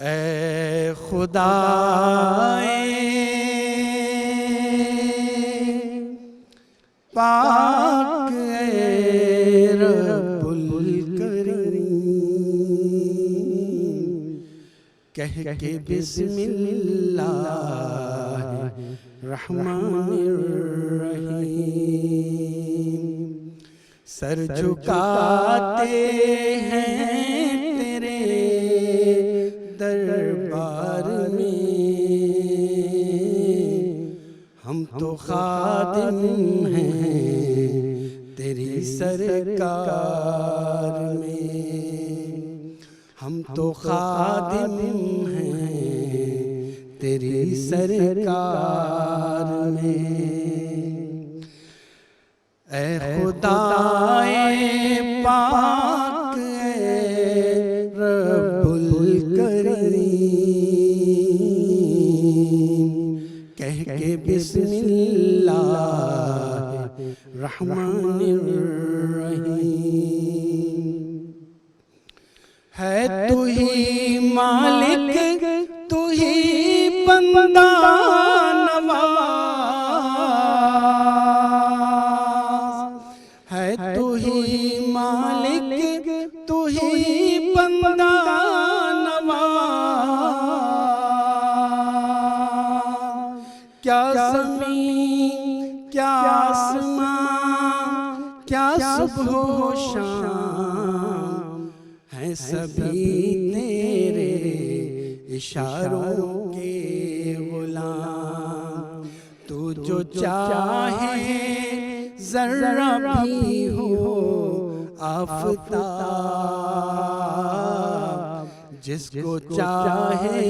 ऐ खुदाए पाक ऐ रब्बुल करीम, कह के बिस्मिल्लाहिर्रहमानिर्रहीम सर झुकाते हैं तेरे दरबार में, हम तो खादिम हैं तेरी सरकार में, हम तो खादिम हैं तेरी सरकार में। ऐ खुदाए पाक ऐ रब्बुल करीम, कह के बिस्मिल्लाहिर्रहमानिर्रहीम। है तू ही मालिक तू ही बंदा नवाज, है तू ही मालिक तू ही बंदा नवाज। क्या ज़मीन क्या आसमां क्या सुबह शाम, हैं सभी तेरे इशारों के गुलाम। तू जो चाहे जर्रा भी हो आफताब, जिसको चाहे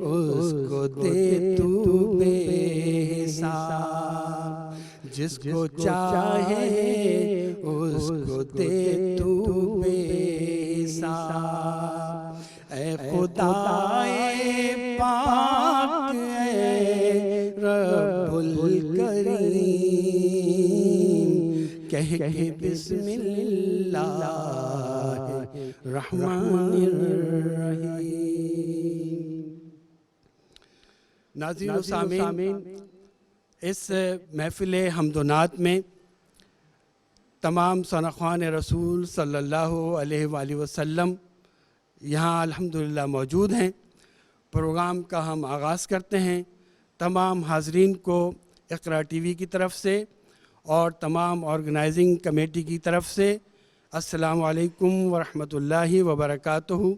उसको दे तू बेहिसाब, जिसको चाहे उसको दे तू बेहिसाब। ऐ खुदाए पाक ऐ रब्बुल करीम, कह के बिस्मिल्लाहिर्रहमानिर्रहीम। नाज़रीन व सामीन, इस महफ़िल हमदुनात में तमाम सनाख़्वान रसूल सल्लल्लाहु अलैहि वसल्लम यहाँ अल्हम्दुलिल्लाह मौजूद हैं। प्रोग्राम का हम आगाज़ करते हैं। तमाम हाज़रीन को इक़रा टीवी की तरफ से और तमाम ऑर्गेनाइजिंग कमेटी की तरफ से अस्सलामु अलैकुम व रहमतुल्लाहि व बरकातुहू,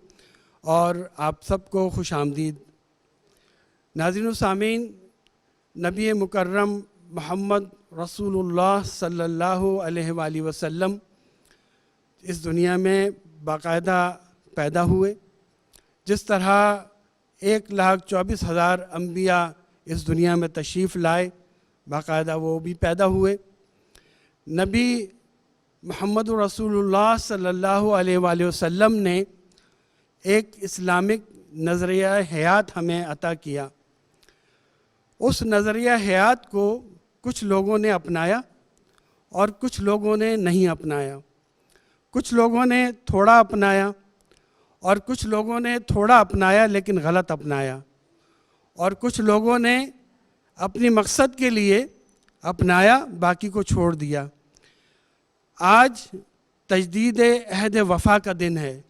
और आप सबको खुश आमदीद। नाज़रीन व सामीन, नबी मुकर्रम मोहम्मद रसूलुल्लाह सल्लल्लाहु अलैहि वसल्लम इस दुनिया में बाकायदा पैदा हुए। जिस तरह 1,24,000 अम्बिया इस दुनिया में तशरीफ़ लाए, बाकायदा वो भी पैदा हुए। नबी मोहम्मद रसूलुल्लाह सल्लल्लाहु अलैहि वसल्लम ने एक इस्लामिक नज़रिया हयात हमें अता किया। उस नज़रिया हयात को कुछ लोगों ने अपनाया और कुछ लोगों ने नहीं अपनाया। कुछ लोगों ने थोड़ा अपनाया और कुछ लोगों ने थोड़ा अपनाया लेकिन गलत अपनाया, और कुछ लोगों ने अपनी मकसद के लिए अपनाया, बाकी को छोड़ दिया। आज तजदीद अहद वफ़ा का दिन है।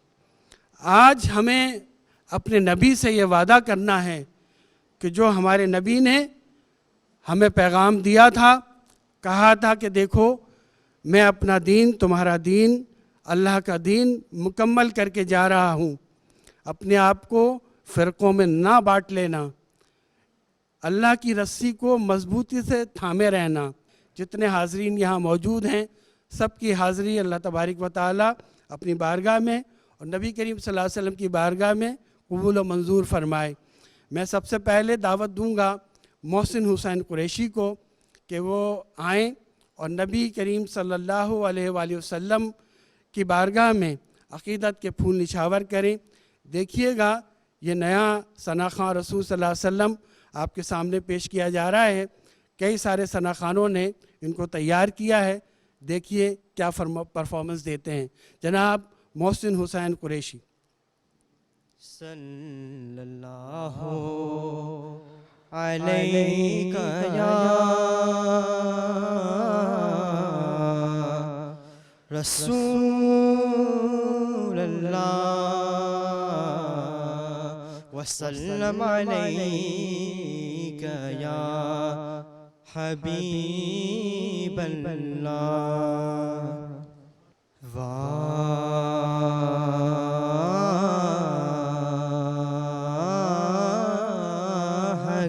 आज हमें अपने नबी से ये वादा करना है कि जो हमारे नबी ने हमें पैगाम दिया था, कहा था कि देखो मैं अपना दीन, तुम्हारा दीन, अल्लाह का दीन मुकम्मल करके जा रहा हूँ। अपने आप को फ़िरक़ों में ना बांट लेना, अल्लाह की रस्सी को मज़बूती से थामे रहना। जितने हाज़रीन यहाँ मौजूद हैं, सब की हाज़री अल्लाह तबारक व तआला अपनी बारगाह में और नबी करीम सल्लल्लाहु अलैहि वसल्लम की बारगाह में कबूल व मंजूर फरमाए। मैं सबसे पहले दावत दूंगा मोहसिन हुसैन कुरैशी को कि वो आएँ और नबी करीम सल्लल्लाहु अलैहि वसल्लम की बारगाह में अक़ीदत के फूल निछावर करें। देखिएगा ये नया सनाख़ान रसूल सल्लल्लाहु अलैहि वसल्लम आपके सामने पेश किया जा रहा है। कई सारे सनाख़ानों ने इनको तैयार किया है। देखिए क्या परफॉर्मेंस देते हैं जनाब मोहसिन हुसैन कुरैशी। सल्लल्लाहु अलैका या रसूलल्लाह वसल्लम अलैका या हबीबल्लाह। वाह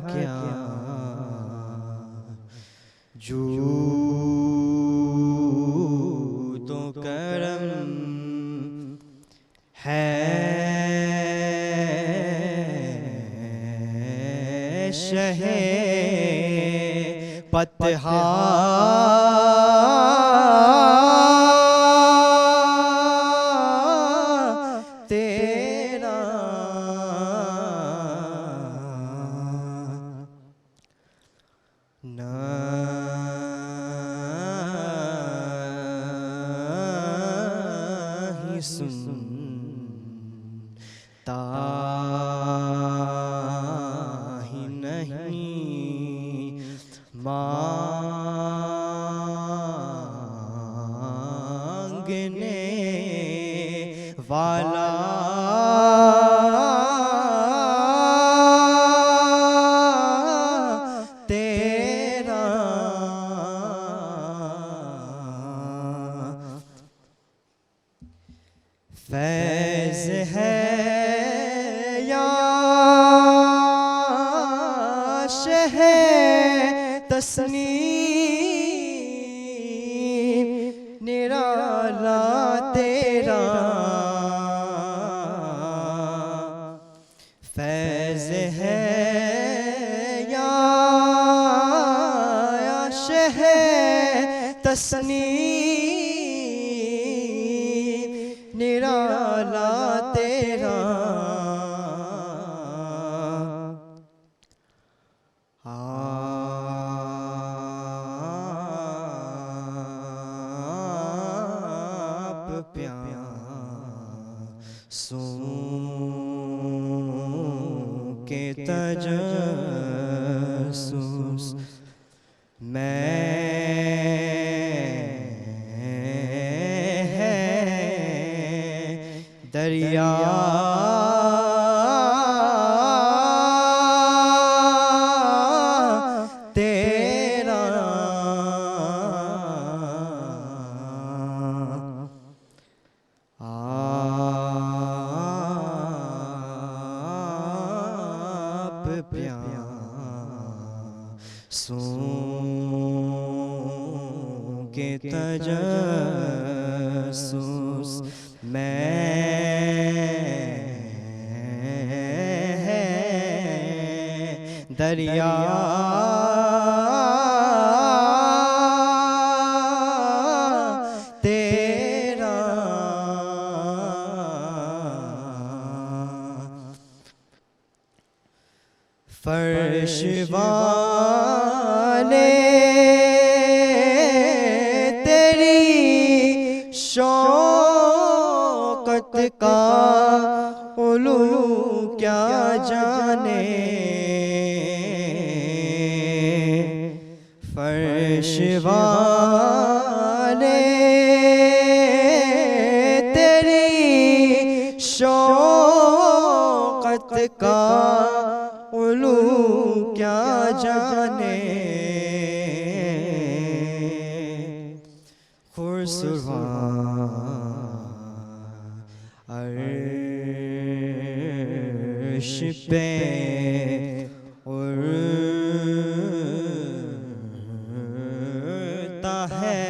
क्या जूद व करम है शहे पतहा तेरा। नहीं सुनता ही नहीं मांगने वाला तेरा। फैज़ है या शहे तस्नीम निराला तेरा। फैज़ है या शहे तस्नीम निराला तेरा। आप प्यासों के तजस्सुस में है दरिया। तेरा आप प्यासों के तजस्सुस में है दरिया। तेरा फर्श वाले तेरी शौकत का उलू क्या जाने। फर्श वाले तेरी शौकत का उलू क्या जाने। खुरसुरवा अर्श पे उड़ता है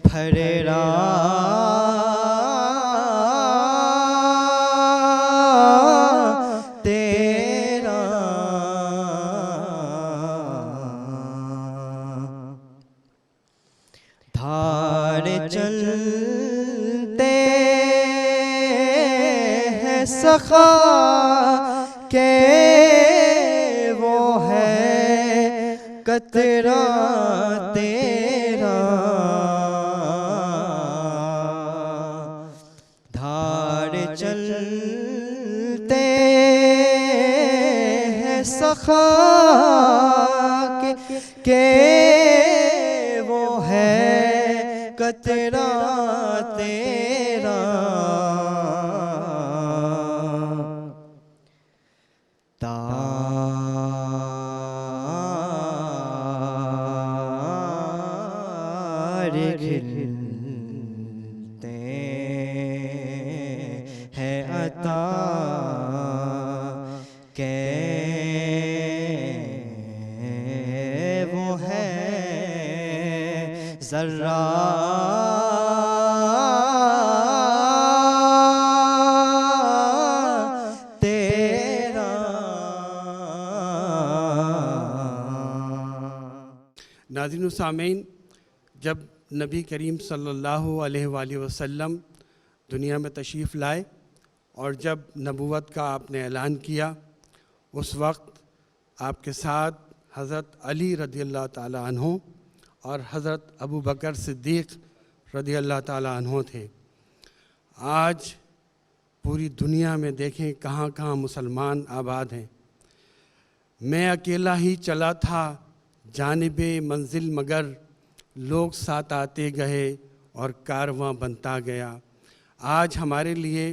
फरेरा। तेरा धार चलते हैं सखा के वो है कतरा तेरा। धार चल सखा के वो है कतरा तेरा। तारे खिलते हैं अता के वो है जर्रा तेरा। नाज़रीन सामीन, जब नबी करीम सल्लल्लाहु अलैहि वसल्लम दुनिया में तशरीफ़ लाए और जब नबूवत का आपने ऐलान किया, उस वक्त आपके साथ हज़रत अली रज़ियल्लाहु ताला अन्हु और हज़रत अबू बकर सिद्दीक़ रज़ियल्लाहु ताला अन्हु थे। आज पूरी दुनिया में देखें कहाँ कहाँ मुसलमान आबाद हैं। मैं अकेला ही चला था जानिबे मंजिल, मगर लोग साथ आते गए और कारवां बनता गया। आज हमारे लिए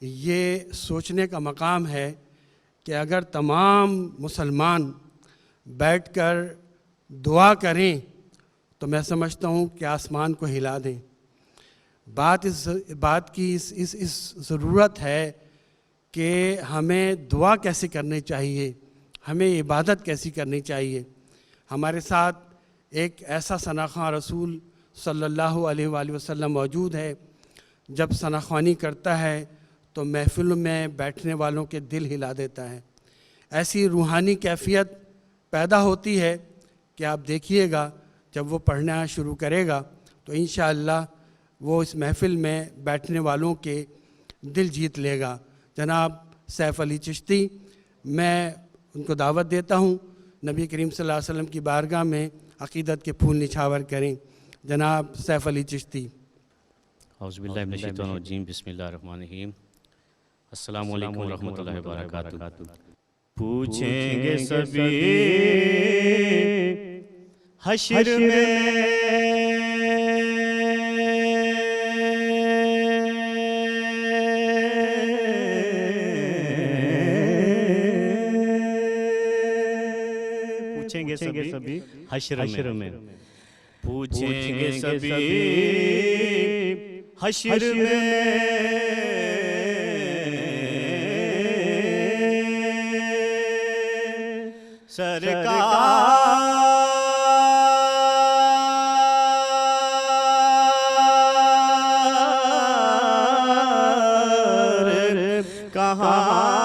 ये सोचने का मकाम है कि अगर तमाम मुसलमान बैठकर दुआ करें तो मैं समझता हूँ कि आसमान को हिला दें। बात की इस ज़रूरत है कि हमें दुआ कैसे करनी चाहिए, हमें इबादत कैसी करनी चाहिए। हमारे साथ एक ऐसा सनाख़्वान रसूल सल्लल्लाहु अलैहि वसल्लम मौजूद है, जब सनाख़्वानी करता है तो महफ़िल में बैठने वालों के दिल हिला देता है। ऐसी रूहानी कैफ़ियत पैदा होती है कि आप देखिएगा जब वो पढ़ना शुरू करेगा तो इंशाअल्लाह वो इस महफ़िल में बैठने वालों के दिल जीत लेगा। जनाब सैफ़ अली चिश्ती, मैं उनको दावत देता हूँ नबी करीम सल्लल्लाहु अलैहि वसल्लम की बारगाह में अक़ीदत के फूल निछावर करें। जनाब सैफ़ अली चिश्ती। औज़ुबिल्लाहि मिनश शैतानिर रजीम, बिस्मिल्लाहिर रहमानिर रहीम। अस्सलामु अलैकुम व रहमतुल्लाहि व बरकातुहू। पूछेंगे सभी हश्र पूछेंगे सभी हश्र में, पूछेंगे सभी हश्र में, सरकार कहाँ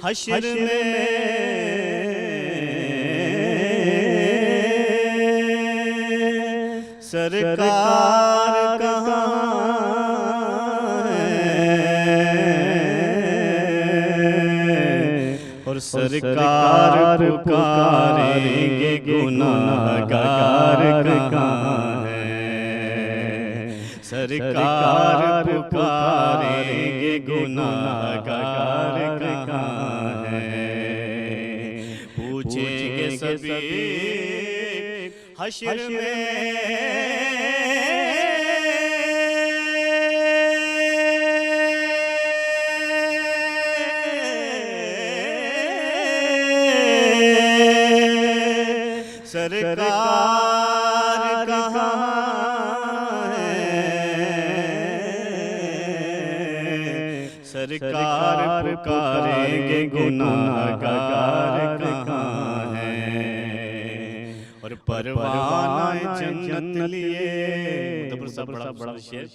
हश्र में, सरकार कहाँ है और सरकार पुकारेंगे गुनाहगार कहाँ है। सरकार पुकारेंगे गुनाहगार कहाँ है। पूछेंगे सभी हश्र में, सरकार कहाँ है। सरकार पुकारेंगे गुनाहगार कहाँ है और परवाना जन्नत लिए। सब बड़ा शेर।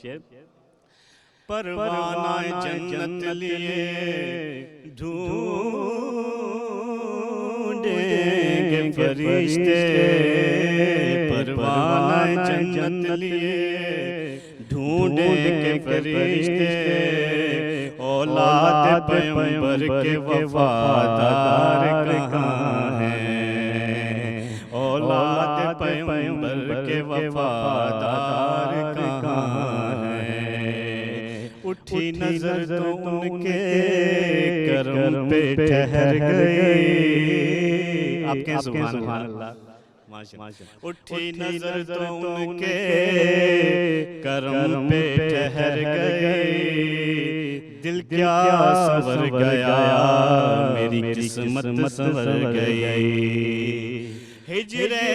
परवाना जन्नत लिए ढूंढेंगे फरिश्ते। परवाना जन्नत लिए ढूंढेंगे फरिश्ते। औलाद पैगंबर के वफादार कहाँ हैं। वफादार कहाँ हैं। उठी नजर तो उनके करम पे ठहर गई। आपके सुभान अल्लाह माशाअल्लाह। उठी नजर तो उनके करम पे ठहर गई। दिल क्या संवर गया, मेरी किस्मत संवर गई। हिजरे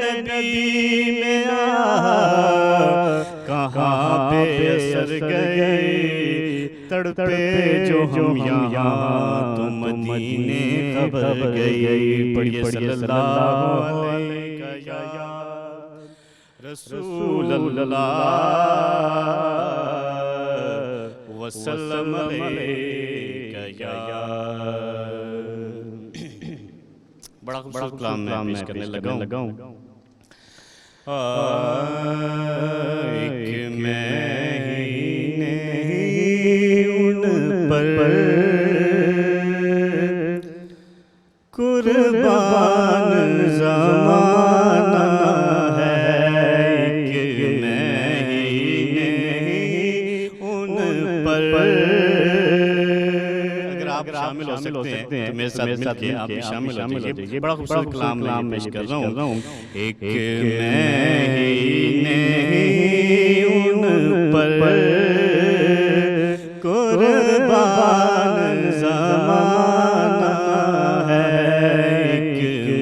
नबी मेरा कहाँ पे असर गए। तड़पे जो हम यहाँ तो मदीने खबर गई। पढ़िए सल्लल्लाहु अलैहि या रसूल अल्लाह वसल्लम अलैका या। बड़ा खूबसूरत कलाम मैं पेश करने लगा हूँ। एक मैं ही नहीं उन पर कुर्बान ज़माना है। एक मैं ही नहीं उन पर। अगर आप शामिल हो सकते हैं तो मेरे साथ मिलके आप भी शामिल हो जाइए। बड़ा खूबसूरत कलाम मैं पेश कर रहा हूँ। एक मैं ही नहीं उन पर कुर्बान ज़माना है। एक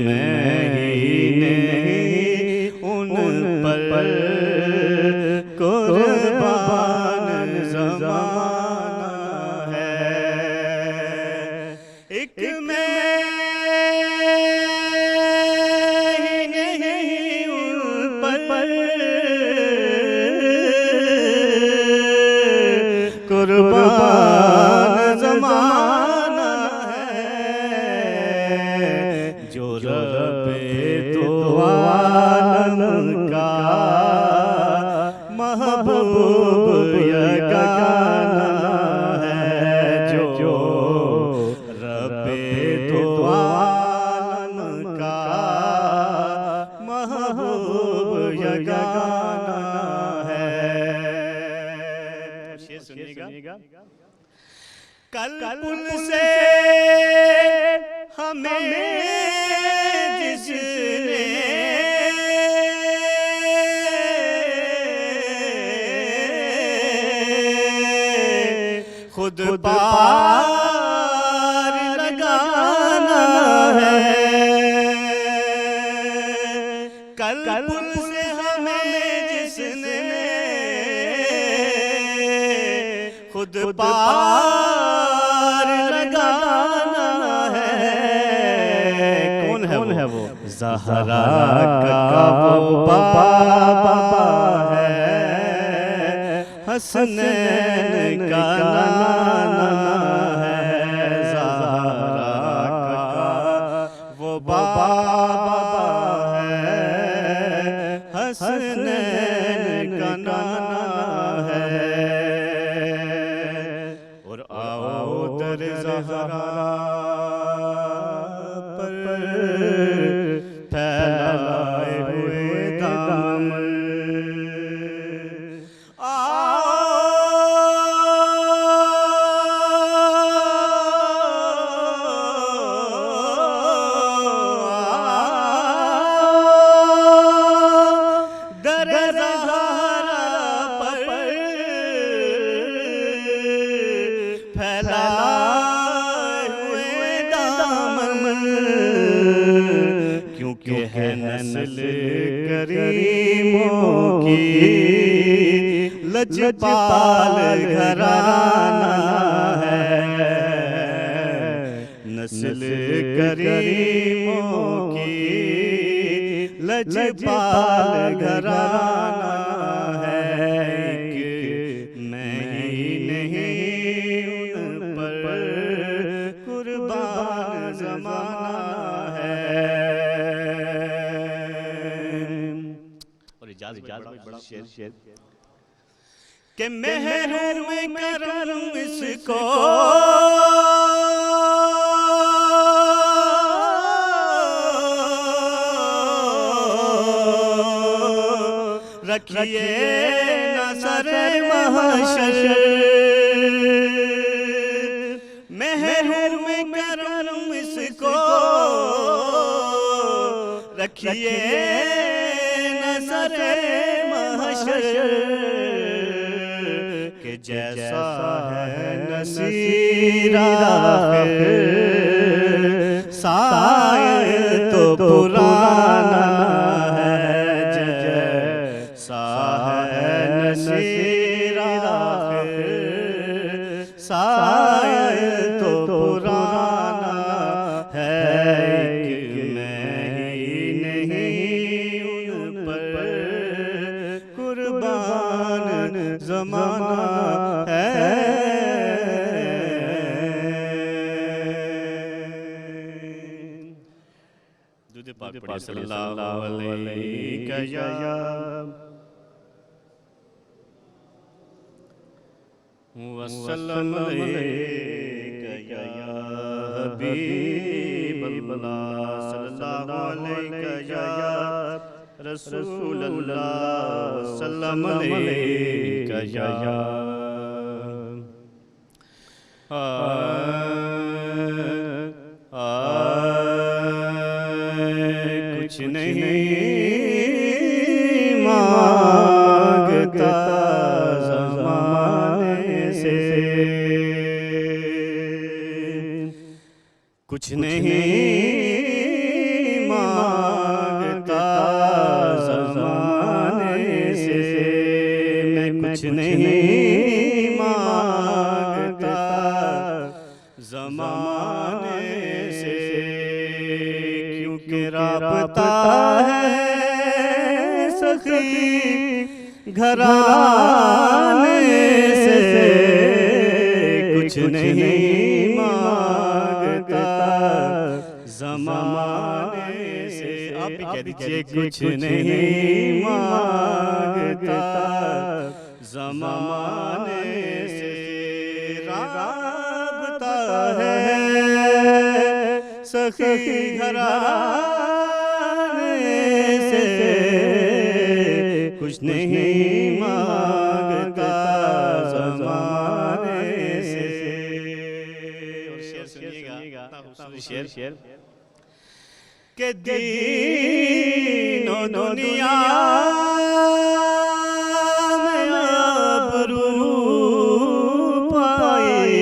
मैं ही नहीं उन पर कुर्बान ज़माना है। एक मैं ही नहीं उन पर कुर्बान ज़माना है। जो रब्बे दो आलम का महबूब यगाना है। जो रब्बे दो आलम का महबूब यगाना है। सुनिएगा। कल पुल से हमें जिसने खुद पार लगाना है। कल पुल से हमें जिसने खुद पार लगाना है। कौन है वो? ज़हरा का वो बाबा है, हसनैन का नाना है। ज़हरा का वो बाबा है, हसनैन का नाना है। और आओ दर ज़हरा पर फैलाए हुए दामन। क्योंकि है नस्ल करीमों की, लजपाल घराना है। नस्ल करीमों की, लजपाल घराना है। एक मैं ही नहीं उन पर कुर्बान ज़माना है। बड़ा शेर के महरूम करूं इसको, रखिए नजर महशर महरूम करम इसको रखिए नजर महशर के जैसा है नसीरा साए तो पुराना है जैसा है नसीरा साए तो पुराना है कि मैं ही नहीं उन पर कुर्बान ज़माना है। दूध पाक पढ़िए सल्लल्लाहु अलैहि वसल्लम या हबीबल्लाह सल्लल्लाहु अलैहि या रसूलल्लाह सल्लल्लाहु अलैहि या कुछ नहीं मांगता ज़माने से कुछ नहीं मांगता ज़माने से मैं कुछ नहीं मांगता ज़माने से क्योंकि राबता है सखी घराने से कुछ नहीं मांगता ज़माने से। आप भी कह दीजिए कुछ नहीं मांगता ज़माने से राबता है सखी घराने से कुछ नहीं मांगता ज़माने से। और शेर सुनिएगा शेर के दीनो दुनिया में आबरू पाई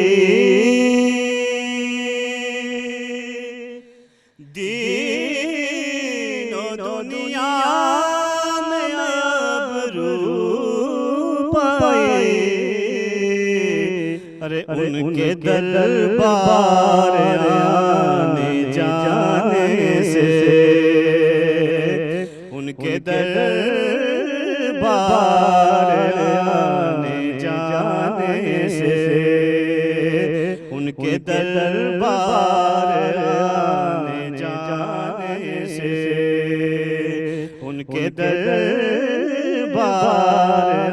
दीनो दुनिया में आबरू पाई अरे उनके दरबार आने जाने से उनके दरबार आने जाने से उनके दरबार आने जाने से उनके दरबार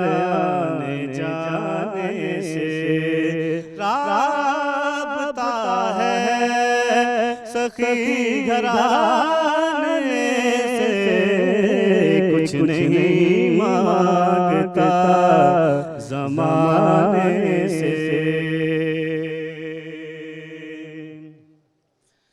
आने जाने से राबता है सखी घराने से कुछ नहीं मांगता ज़माने से।